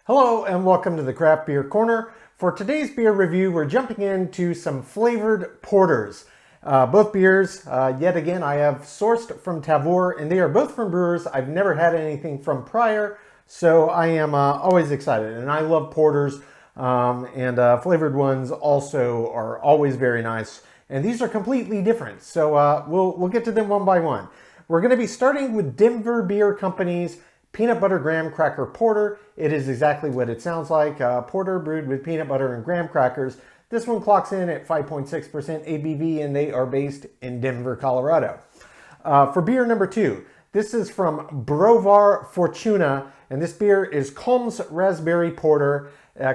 Hello and welcome to the Craft Beer Corner. For today's beer review, we're jumping into some flavored porters. Both beers, yet again, I have sourced from Tavour, and they are both from brewers I've never had anything from prior, so I am always excited. And I love porters, and flavored ones also are always very nice. And these are completely different, so we'll get to them one by one. We're going to be starting with Denver Beer Company's Peanut Butter Graham Cracker Porter. It is exactly what it sounds like, porter brewed with peanut butter and graham crackers. This one clocks in at 5.6% ABV, and they are based in Denver, Colorado. For beer number two, this is from Browar Fortuna, and this beer is Komes Raspberry Porter.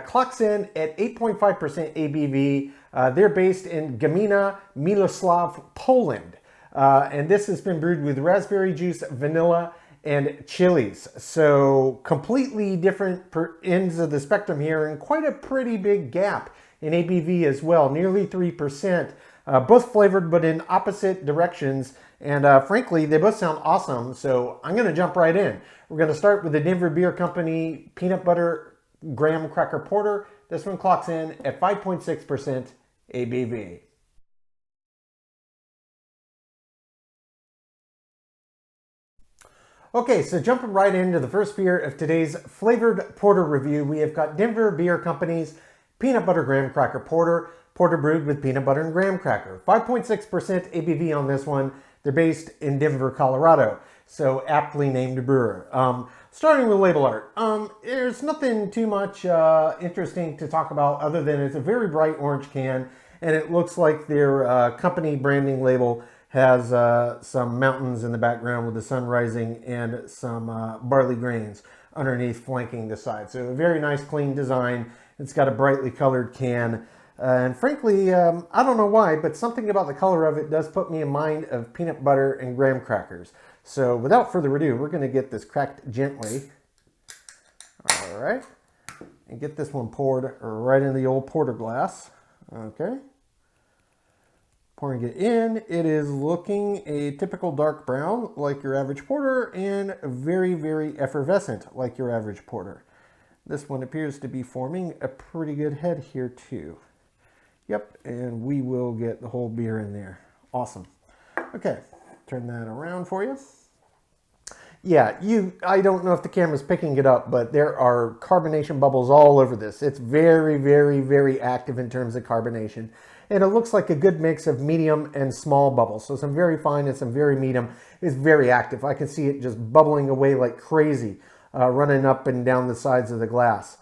Clocks in at 8.5% ABV. They're based in Gmina, Miloslav, Poland. And this has been brewed with raspberry juice, vanilla, and chilies. So completely different ends of the spectrum here, and quite a pretty big gap in ABV as well, nearly 3%. Both flavored but in opposite directions, and frankly they both sound awesome, so I'm going to jump right in. We're going to start with the Denver Beer Company Peanut Butter Graham Cracker Porter. This one clocks in at 5.6% ABV. Okay, so jumping right into the first beer of today's flavored porter review, we have got Denver Beer Company's Peanut Butter Graham Cracker Porter, porter brewed with peanut butter and graham cracker. 5.6% ABV on this one. They're based in Denver, Colorado, so aptly named brewer. Starting with label art, there's nothing too much interesting to talk about other than it's a very bright orange can, and it looks like their company branding label has some mountains in the background with the sun rising and some barley grains underneath flanking the side. So a very nice clean design. It's got a brightly colored can. And frankly, I don't know why, but something about the color of it does put me in mind of peanut butter and graham crackers. So without further ado, we're going to get this cracked gently. All right. And get this one poured right in the old porter glass. Okay. Pouring it in, it is looking a typical dark brown like your average porter, and very, very effervescent like your average porter. This one appears to be forming a pretty good head here too. Yep, and we will get the whole beer in there. Awesome. Okay, turn that around for you. Yeah, I don't know if the camera's picking it up, but there are carbonation bubbles all over this. It's very, very, very active in terms of carbonation. And it looks like a good mix of medium and small bubbles. So some very fine and some very medium. Is very active. I can see it just bubbling away like crazy, running up and down the sides of the glass.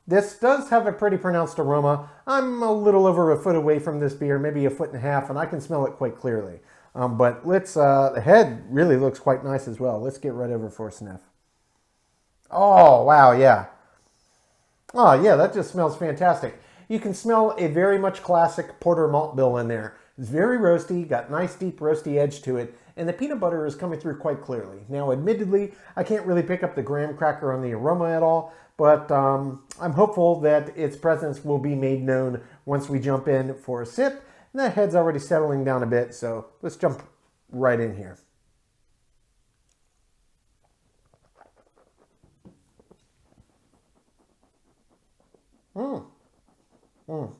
This does have a pretty pronounced aroma. I'm a little over a foot away from this beer, maybe a foot and a half, and I can smell it quite clearly. But let's, the head really looks quite nice as well. Let's get right over for a sniff. Oh, wow, yeah. Oh, yeah, that just smells fantastic. You can smell a very much classic porter malt bill in there. It's very roasty, got nice deep roasty edge to it, and the peanut butter is coming through quite clearly. Now, admittedly, I can't really pick up the graham cracker on the aroma at all, but I'm hopeful that its presence will be made known once we jump in for a sip. And that head's already settling down a bit, so let's jump right in here. Mmm. Mm.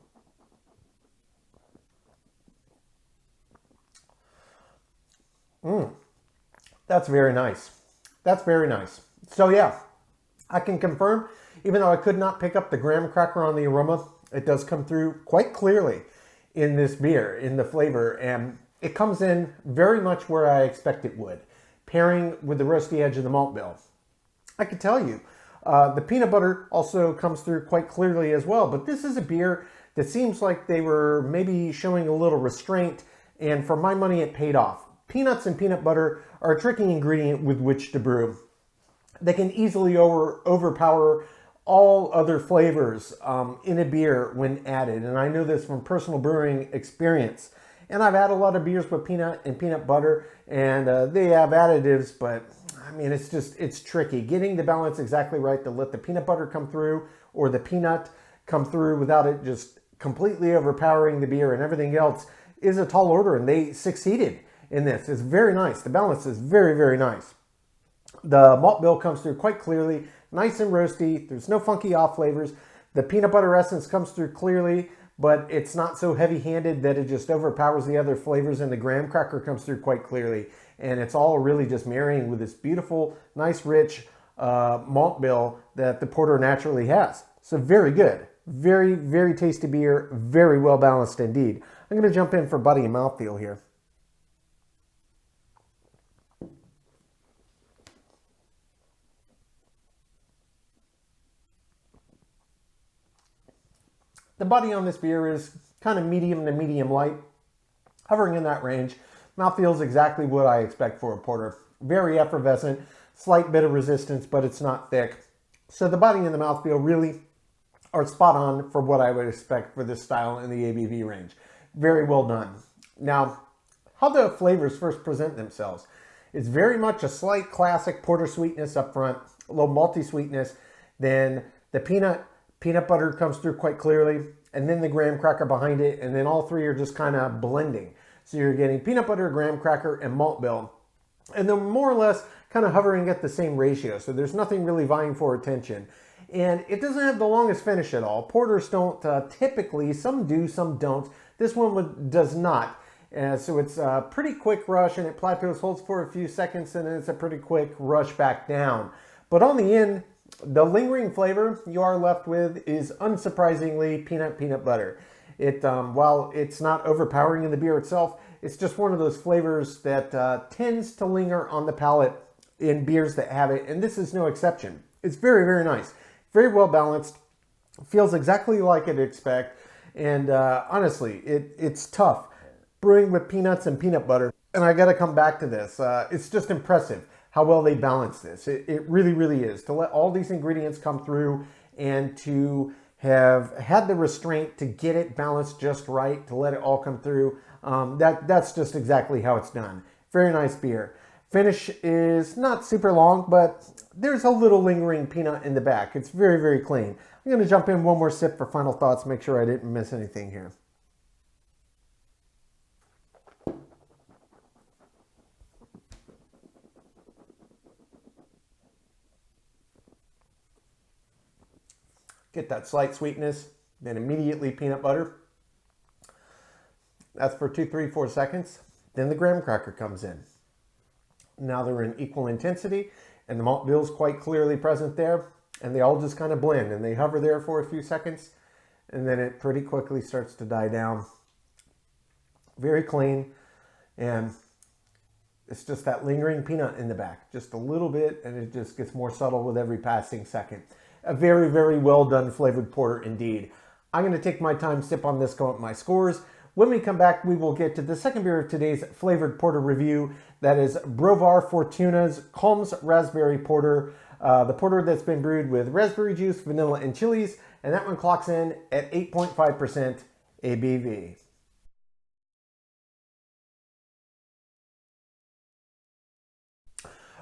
Mm. That's very nice. That's very nice. So yeah, I can confirm, even though I could not pick up the graham cracker on the aroma, it does come through quite clearly in this beer, in the flavor, and it comes in very much where I expect it would, pairing with the roasty edge of the malt bill. I can tell you, the peanut butter also comes through quite clearly as well, but this is a beer that seems like they were maybe showing a little restraint, and for my money it paid off. Peanuts and peanut butter are a tricky ingredient with which to brew. They can easily overpower all other flavors in a beer when added, and I know this from personal brewing experience. And I've had a lot of beers with peanut and peanut butter, and they have additives, but I mean, it's tricky. Getting the balance exactly right to let the peanut butter come through or the peanut come through without it just completely overpowering the beer and everything else is a tall order, and they succeeded in this. It's very nice. The balance is very, very nice. The malt bill comes through quite clearly, nice and roasty. There's no funky off flavors. The peanut butter essence comes through clearly, but it's not so heavy-handed that it just overpowers the other flavors, and the graham cracker comes through quite clearly. And it's all really just marrying with this beautiful, nice, rich malt bill that the porter naturally has. So very good. Very, very tasty beer. Very well balanced indeed. I'm going to jump in for body and mouthfeel here. The body on this beer is kind of medium to medium light, hovering in that range. Mouthfeel is exactly what I expect for a porter. Very effervescent, slight bit of resistance, but it's not thick. So the body and the mouthfeel really are spot on for what I would expect for this style in the ABV range. Very well done. Now, how the flavors first present themselves. It's very much a slight classic porter sweetness up front, a little malty sweetness. Then the peanut butter comes through quite clearly, and then the graham cracker behind it, and then all three are just kind of blending. So you're getting peanut butter, graham cracker, and malt bill, and they're more or less kind of hovering at the same ratio. So there's nothing really vying for attention. And it doesn't have the longest finish at all. Porters don't typically, some do, some don't. This one does not. So it's a pretty quick rush, and it plateaus, holds for a few seconds, and then it's a pretty quick rush back down. But on the end, the lingering flavor you are left with is unsurprisingly peanut butter. While it's not overpowering in the beer itself, it's just one of those flavors that tends to linger on the palate in beers that have it, and this is no exception. It's very, very nice. Very well balanced. Feels exactly like I'd expect, and honestly, it's tough. Brewing with peanuts and peanut butter, and I got to come back to this. It's just impressive how well they balance this. It really, really is. To let all these ingredients come through and to have had the restraint to get it balanced just right, to let it all come through, that's just exactly how it's done. Very nice beer. Finish is not super long, but there's a little lingering peanut in the back. It's very, very clean. I'm going to jump in one more sip for final thoughts, make sure I didn't miss anything here. Get that slight sweetness, then immediately peanut butter. That's for 2, 3, 4 seconds. Then the graham cracker comes in. Now they're in equal intensity, and the malt bill is quite clearly present there, and they all just kind of blend, and they hover there for a few seconds, and then it pretty quickly starts to die down. Very clean, and it's just that lingering peanut in the back, just a little bit, and it just gets more subtle with every passing second. A very, very well done flavored porter indeed. I'm going to take my time, sip on this, go up my scores. When we come back, we will get to the second beer of today's flavored porter review. That is Browar Fortuna's Komes Raspberry Porter. The porter that's been brewed with raspberry juice, vanilla, and chilies. And that one clocks in at 8.5% ABV.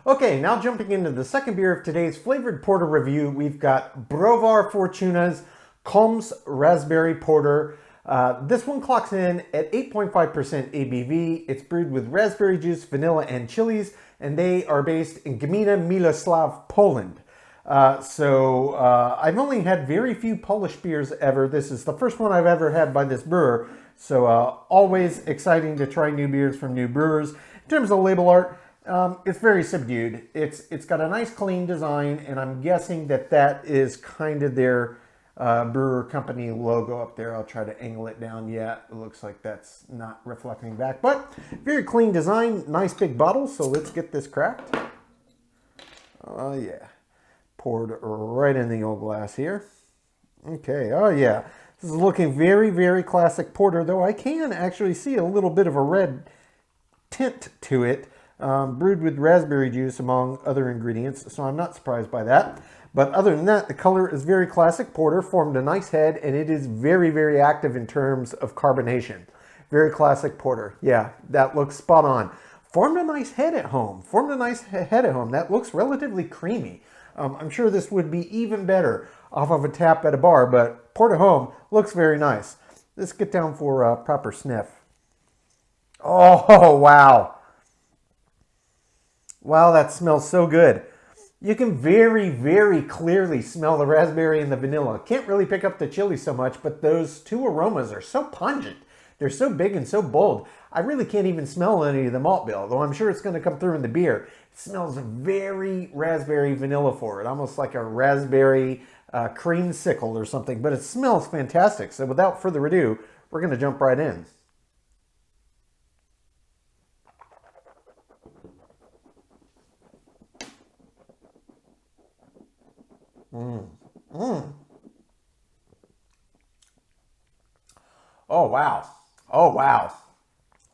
Okay, now jumping into the second beer of today's flavored porter review, we've got Browar Fortuna's Komes Raspberry Porter. This one clocks in at 8.5% ABV. It's brewed with raspberry juice, vanilla, and chilies, and they are based in Gmina Miloslav, Poland. I've only had very few Polish beers ever. This is the first one I've ever had by this brewer, so always exciting to try new beers from new brewers. In terms of label art, it's very subdued. It's got a nice clean design, and I'm guessing that is kind of their brewer company logo up there. I'll try to angle it down. Yeah, it looks like that's not reflecting back, but very clean design, nice big bottle. So let's get this cracked. Oh yeah, poured right in the old glass here. Okay, oh yeah, this is looking very, very classic porter, though I can actually see a little bit of a red tint to it. Brewed with raspberry juice among other ingredients, so I'm not surprised by that. But other than that, the color is very classic porter, formed a nice head, and it is very, very active in terms of carbonation. Very classic porter. Yeah, that looks spot on. Formed a nice head at home. That looks relatively creamy. I'm sure this would be even better off of a tap at a bar, but port at home looks very nice. Let's get down for a proper sniff. Oh, wow. Wow, that smells so good. You can very, very clearly smell the raspberry and the vanilla. Can't really pick up the chili so much, but those two aromas are so pungent. They're so big and so bold. I really can't even smell any of the malt bill, though I'm sure it's going to come through in the beer. It smells very raspberry vanilla forward, almost like a raspberry creamsicle or something, but it smells fantastic. So without further ado, we're going to jump right in. Oh, wow. Oh, wow.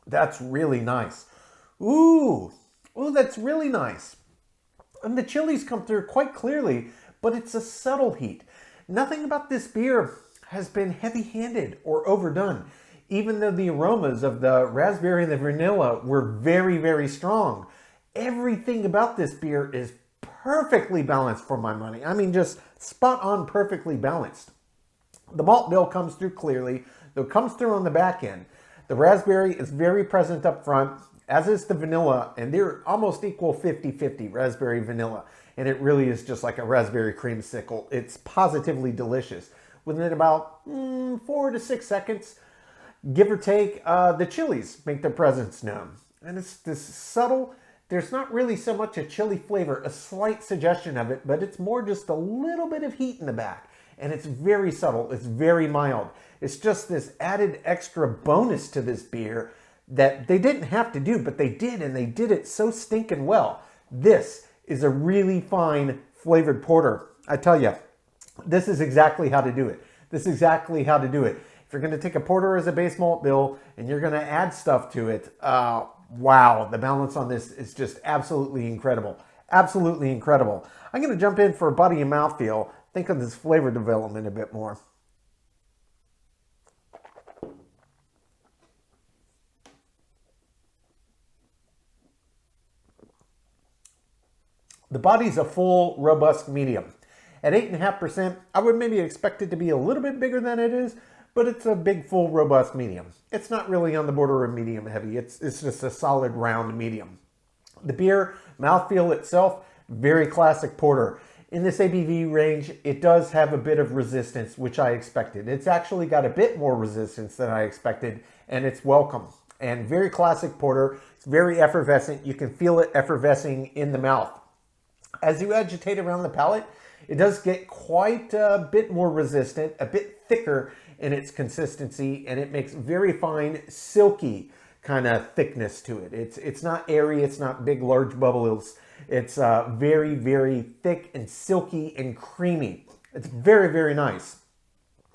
That's really nice. Ooh, that's really nice. And the chilies come through quite clearly, but it's a subtle heat. Nothing about this beer has been heavy-handed or overdone, even though the aromas of the raspberry and the vanilla were very strong. Everything about this beer is perfectly balanced for my money. I mean, just spot on, perfectly balanced. The malt bill comes through clearly, though it comes through on the back end. The raspberry is very present up front, as is the vanilla, and they're almost equal 50-50, raspberry vanilla. And it really is just like a raspberry creamsicle. It's positively delicious. Within about 4 to 6 seconds, give or take, the chilies make their presence known. And it's this subtle, there's not really so much a chili flavor, a slight suggestion of it, but it's more just a little bit of heat in the back. And it's very subtle, it's very mild. It's just this added extra bonus to this beer that they didn't have to do, but they did, and they did it so stinking well. This is a really fine flavored porter. I tell you, this is exactly how to do it. This is exactly how to do it. If you're going to take a porter as a base malt bill and you're going to add stuff to it, wow, the balance on this is just absolutely incredible. Absolutely incredible. I'm going to jump in for body and mouthfeel, think of this flavor development a bit more. The body's a full, robust medium. At 8.5%, I would maybe expect it to be a little bit bigger than it is, but it's a big, full, robust medium. It's not really on the border of medium heavy. It's just a solid, round medium. The beer, mouthfeel itself, very classic porter. In this ABV range, it does have a bit of resistance, which I expected. It's actually got a bit more resistance than I expected, and it's welcome. And very classic porter. It's very effervescent. You can feel it effervescing in the mouth. As you agitate around the palate, it does get quite a bit more resistant, a bit thicker in its consistency, and it makes very fine, silky kind of thickness to it. It's not airy, it's not big, large bubbles. It's very thick and silky and creamy. It's very nice.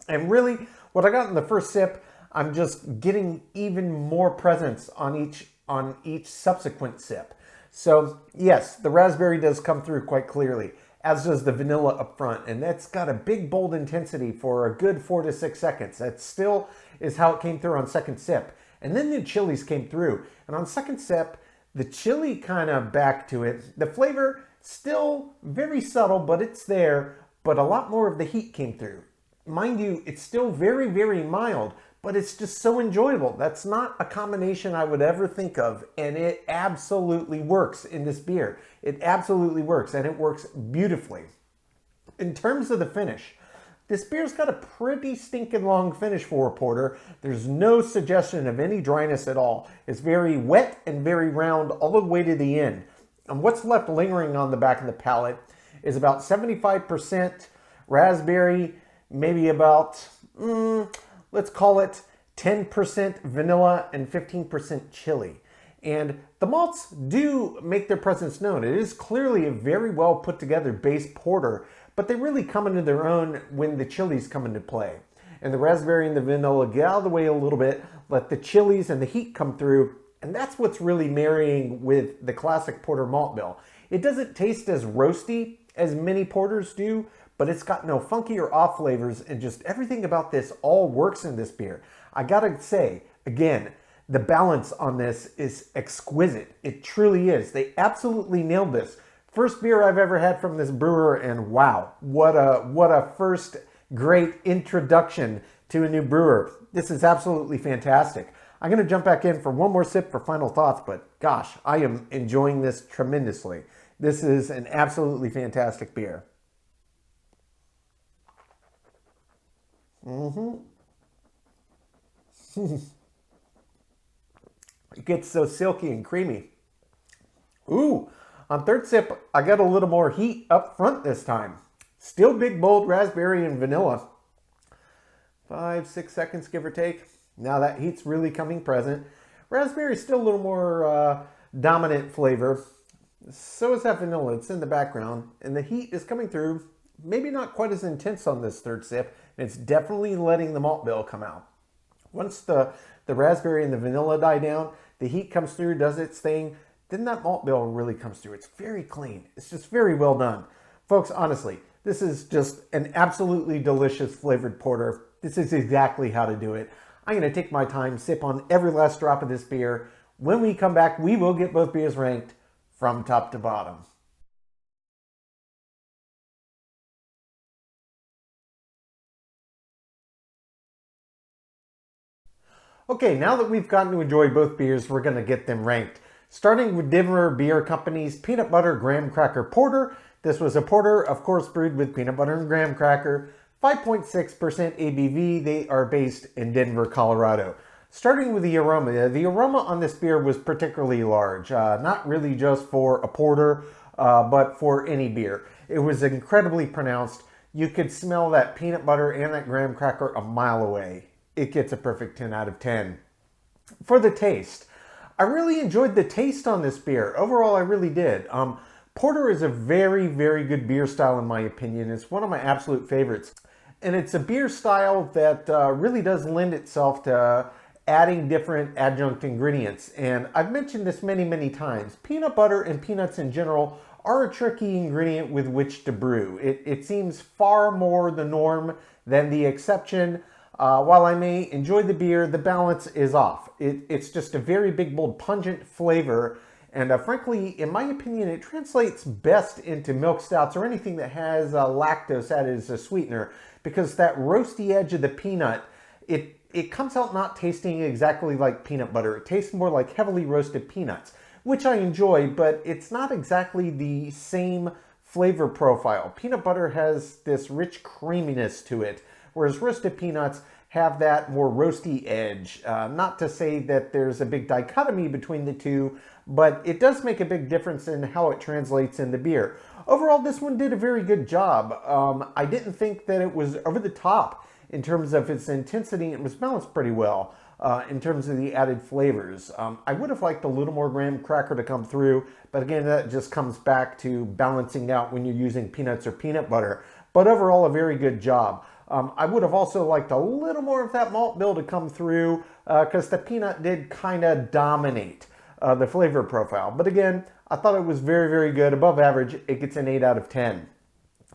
And really, what I got in the first sip, I'm just getting even more presence on each subsequent sip. So yes, the raspberry does come through quite clearly, as does the vanilla up front, and that's got a big, bold intensity for a good 4 to 6 seconds. That still is how it came through on second sip. And then the chilies came through, and on second sip, the chili kind of back to it. The flavor still very subtle, but it's there, but a lot more of the heat came through. Mind you, it's still very mild, but it's just so enjoyable. That's not a combination I would ever think of, and it absolutely works in this beer. It absolutely works, and it works beautifully. In terms of the finish, this beer's got a pretty stinking long finish for a porter. There's no suggestion of any dryness at all. It's very wet and very round all the way to the end. And what's left lingering on the back of the palate is about 75% raspberry, maybe about, let's call it 10% vanilla and 15% chili. And the malts do make their presence known. It is clearly a very well put together base porter, but they really come into their own when the chilies come into play. And the raspberry and the vanilla get out of the way a little bit, let the chilies and the heat come through, and that's what's really marrying with the classic porter malt bill. It doesn't taste as roasty as many porters do, but it's got no funky or off flavors, and just everything about this all works in this beer. I gotta say, again, the balance on this is exquisite. It truly is. They absolutely nailed this. First beer I've ever had from this brewer, and wow, what a first great introduction to a new brewer. This is absolutely fantastic. I'm going to jump back in for one more sip for final thoughts, but gosh, I am enjoying this tremendously. This is an absolutely fantastic beer. It gets so silky and creamy. Ooh, on third sip, I got a little more heat up front this time. Still big, bold raspberry and vanilla. 5-6 seconds, give or take. Now that heat's really coming present. Raspberry is still a little more dominant flavor. So is that vanilla. It's in the background. And the heat is coming through. Maybe not quite as intense on this third sip. And it's definitely letting the malt bill come out. Once the raspberry and the vanilla die down, the heat comes through, does its thing. Then that malt bill really comes through. It's very clean. It's just very well done. Folks, honestly, this is just an absolutely delicious flavored porter. This is exactly how to do it. I'm going to take my time, sip on every last drop of this beer. When we come back, we will get both beers ranked from top to bottom. Okay, now that we've gotten to enjoy both beers, we're going to get them ranked. Starting with Tavour Beer Company's Peanut Butter Graham Cracker Porter. This was a porter, of course, brewed with peanut butter and graham cracker. 5.6% ABV. They are based in Denver, Colorado. Starting with the aroma on this beer was particularly large. Not really just for a porter, but for any beer. It was incredibly pronounced. You could smell that peanut butter and that graham cracker a mile away. It gets a perfect 10 out of 10. For the taste, I really enjoyed the taste on this beer. Overall, I really did. Porter is a very, very good beer style in my opinion. It's one of my absolute favorites. And it's a beer style that really does lend itself to adding different adjunct ingredients. And I've mentioned this many, many times. Peanut butter and peanuts in general are a tricky ingredient with which to brew. It seems far more the norm than the exception. While I may enjoy the beer, the balance is off. It's just a very big, bold, pungent flavor. And frankly, in my opinion, it translates best into milk stouts or anything that has lactose added as a sweetener, because that roasty edge of the peanut, it comes out not tasting exactly like peanut butter. It tastes more like heavily roasted peanuts, which I enjoy, but it's not exactly the same flavor profile. Peanut butter has this rich creaminess to it, whereas roasted peanuts have that more roasty edge. Not to say that there's a big dichotomy between the two, but it does make a big difference in how it translates in the beer. Overall, this one did a very good job. I didn't think that it was over the top in terms of its intensity. It was balanced pretty well in terms of the added flavors. I would have liked a little more graham cracker to come through, but again, that just comes back to balancing out when you're using peanuts or peanut butter. But overall, a very good job. I would have also liked a little more of that malt bill to come through because the peanut did kind of dominate the flavor profile. But again, I thought it was very, very good. Above average, it gets an 8 out of 10.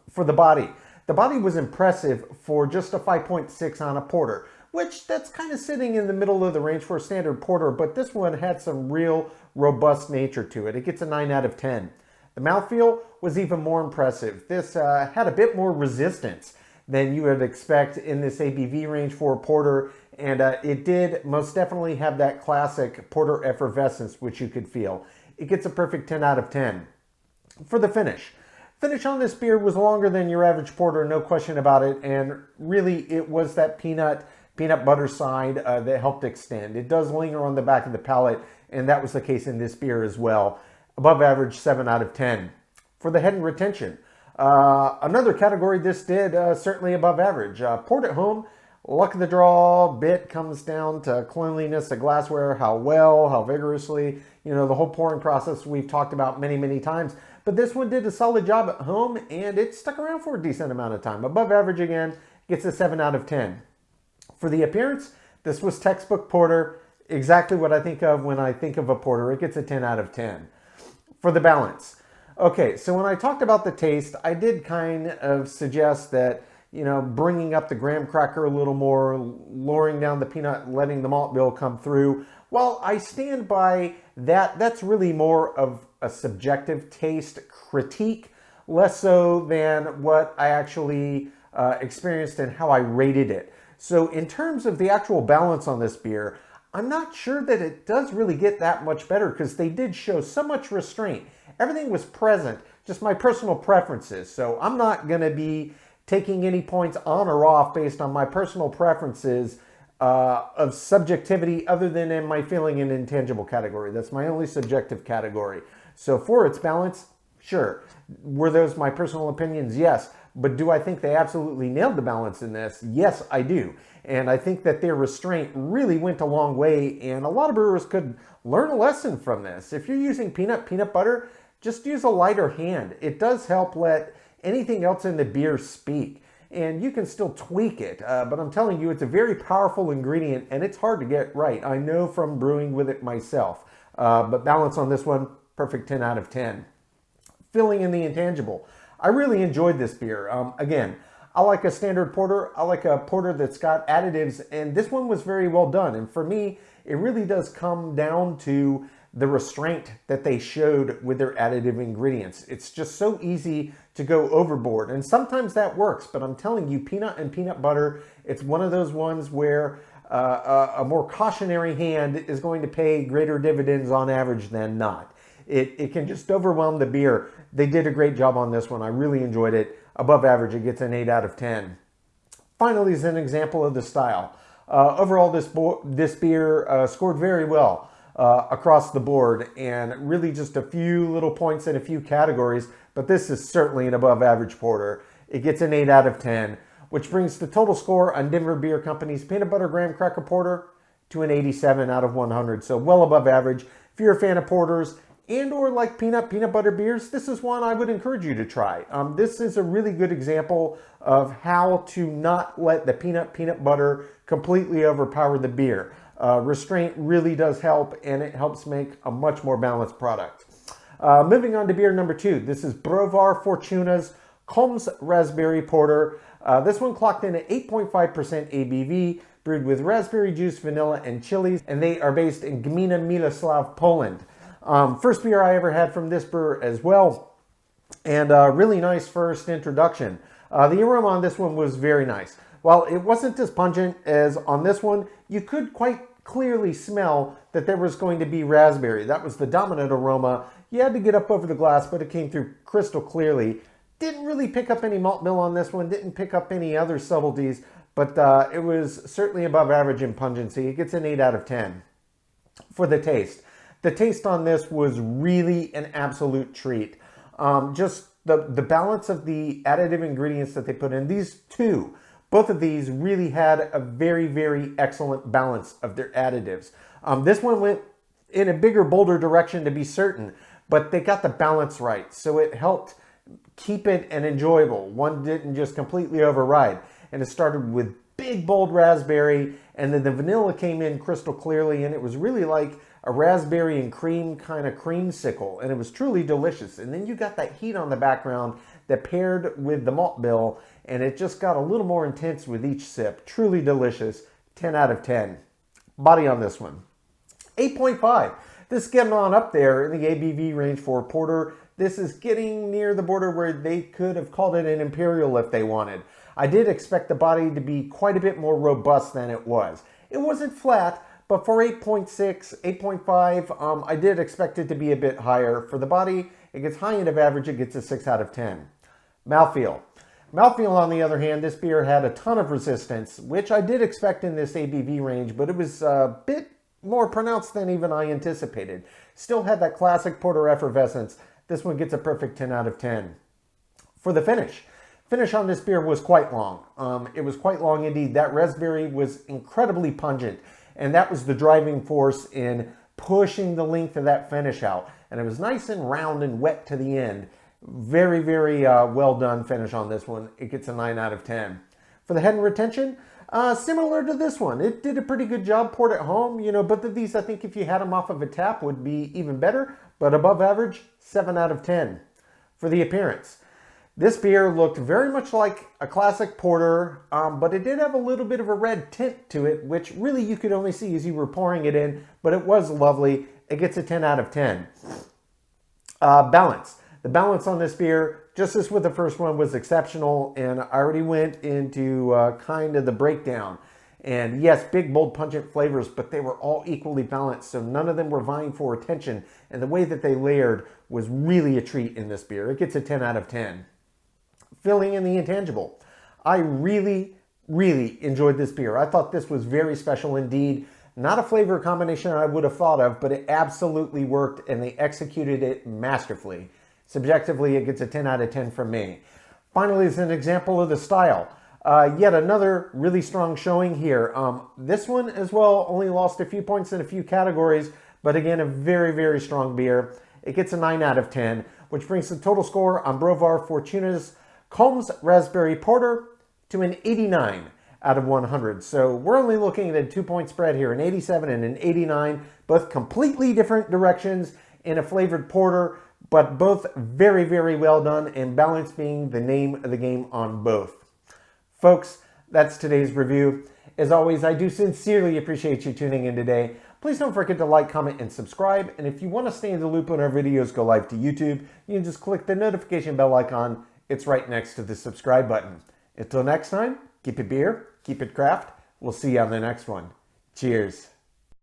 For the body was impressive for just a 5.6 on a porter, which that's kind of sitting in the middle of the range for a standard porter, but this one had some real robust nature to it. It gets a 9 out of 10. The mouthfeel was even more impressive. This had a bit more resistance than you would expect in this ABV range for a porter, and it did most definitely have that classic porter effervescence, which you could feel. It gets a perfect 10 out of 10. For the finish on this beer was longer than your average porter, no question about it, and really it was that peanut butter side that helped extend. It does linger on the back of the palate, and that was the case in this beer as well. Above average, 7 out of 10. For the head and retention, another category this did certainly above average. Poured at home, luck of the draw bit comes down to cleanliness of glassware, how well, how vigorously, the whole pouring process we've talked about many, many times. But this one did a solid job at home, and it stuck around for a decent amount of time. Above average again, gets a 7 out of 10. For the appearance, this was textbook porter, exactly what I think of when I think of a porter. It gets a 10 out of 10. For the balance. Okay, so when I talked about the taste, I did kind of suggest that, bringing up the graham cracker a little more, lowering down the peanut, letting the malt bill come through. Well, I stand by that. That's really more of a subjective taste critique, less so than what I actually experienced and how I rated it. So in terms of the actual balance on this beer, I'm not sure that it does really get that much better because they did show so much restraint. Everything was present, just my personal preferences. So I'm not going to be taking any points on or off based on my personal preferences of subjectivity other than in my feeling and intangible category. That's my only subjective category. So for its balance, sure. Were those my personal opinions? Yes. But do I think they absolutely nailed the balance in this? Yes, I do. And I think that their restraint really went a long way, and a lot of brewers could learn a lesson from this. If you're using peanut butter, just use a lighter hand. It does help let anything else in the beer speak. And you can still tweak it, but I'm telling you, it's a very powerful ingredient, and it's hard to get right. I know from brewing with it myself. But balance on this one, perfect 10 out of 10. Filling in the intangible. I really enjoyed this beer. Again, I like a standard porter. I like a porter that's got additives, and this one was very well done. And for me, it really does come down to the restraint that they showed with their additive ingredients. It's just so easy to go overboard, and sometimes that works, but I'm telling you, peanut and peanut butter, it's one of those ones where a more cautionary hand is going to pay greater dividends on average than not. It can just overwhelm the beer. They did a great job on this one. I really enjoyed it. Above average, it gets an 8 out of 10. Finally is an example of the style. Overall, this beer scored very well across the board, and really just a few little points in a few categories, but this is certainly an above average porter. It gets an 8 out of 10, which brings the total score on Denver Beer Company's Peanut Butter Graham Cracker Porter to an 87 out of 100, so well above average. If you're a fan of porters and or like peanut butter beers, this is one I would encourage you to try. This is a really good example of how to not let the peanut butter completely overpower the beer. Restraint really does help, and it helps make a much more balanced product. Moving on to beer number 2. This is Browar Fortuna's Komes Raspberry Porter. This one clocked in at 8.5% ABV, brewed with raspberry juice, vanilla, and chilies, and they are based in Gmina Miloslav, Poland. First beer I ever had from this brewer as well, and really nice first introduction. The aroma on this one was very nice. While it wasn't as pungent as on this one, you could quite clearly smell that there was going to be raspberry. That was the dominant aroma. You had to get up over the glass, but it came through crystal clearly. Didn't really pick up any malt bill on this one, didn't pick up any other subtleties, but it was certainly above average in pungency. It gets an 8 out of 10. For the taste. The taste on this was really an absolute treat. Just the balance of the additive ingredients that they put in. Both of these really had a very, very excellent balance of their additives. This one went in a bigger, bolder direction to be certain, but they got the balance right. So it helped keep it an enjoyable. One didn't just completely override. And it started with big, bold raspberry, and then the vanilla came in crystal clearly, and it was really like a raspberry and cream kind of creamsicle, and it was truly delicious. And then you got that heat on the background that paired with the malt bill, and it just got a little more intense with each sip. Truly delicious. 10 out of 10. Body on this one. 8.5. This is getting on up there in the ABV range for a porter. This is getting near the border where they could have called it an imperial if they wanted. I did expect the body to be quite a bit more robust than it was. It wasn't flat, but for 8.6, 8.5, I did expect it to be a bit higher. For the body, it gets high end of average. It gets a 6 out of 10. Mouthfeel. Mouthfeel, on the other hand, this beer had a ton of resistance, which I did expect in this ABV range, but it was a bit more pronounced than even I anticipated. Still had that classic porter effervescence. This one gets a perfect 10 out of 10. For the finish. Finish on this beer was quite long. It was quite long indeed. That raspberry was incredibly pungent, and that was the driving force in pushing the length of that finish out. And it was nice and round and wet to the end. Very, very well done finish on this one. It gets a 9 out of 10. For the head and retention, similar to this one. It did a pretty good job poured at home. You know, both of these, I think if you had them off of a tap would be even better, but above average, 7 out of 10. For the appearance. This beer looked very much like a classic porter, but it did have a little bit of a red tint to it, which really you could only see as you were pouring it in, but it was lovely. It gets a 10 out of 10. Balance. The balance on this beer, just as with the first one, was exceptional, and I already went into kind of the breakdown. And yes, big, bold, pungent flavors, but they were all equally balanced, so none of them were vying for attention. And the way that they layered was really a treat in this beer. It gets a 10 out of 10. Filling in the intangible. I really enjoyed this beer. I thought this was very special indeed. Not a flavor combination I would have thought of, but it absolutely worked and they executed it masterfully. Subjectively, it gets a 10 out of 10 from me. Finally, as an example of the style, yet another really strong showing here. This one as well only lost a few points in a few categories, but again, a very strong beer. It gets a 9 out of 10, which brings the total score on Browar Fortuna's Komes Raspberry Porter to an 89 out of 100. So we're only looking at a 2-point spread here, an 87 and an 89, both completely different directions in a flavored porter, but both very well done, and balance being the name of the game on both. Folks, that's today's review. As always, I do sincerely appreciate you tuning in today. Please don't forget to like, comment, and subscribe. And if you want to stay in the loop when our videos go live to YouTube, you can just click the notification bell icon. It's right next to the subscribe button. Until next time, keep it beer, keep it craft. We'll see you on the next one. Cheers.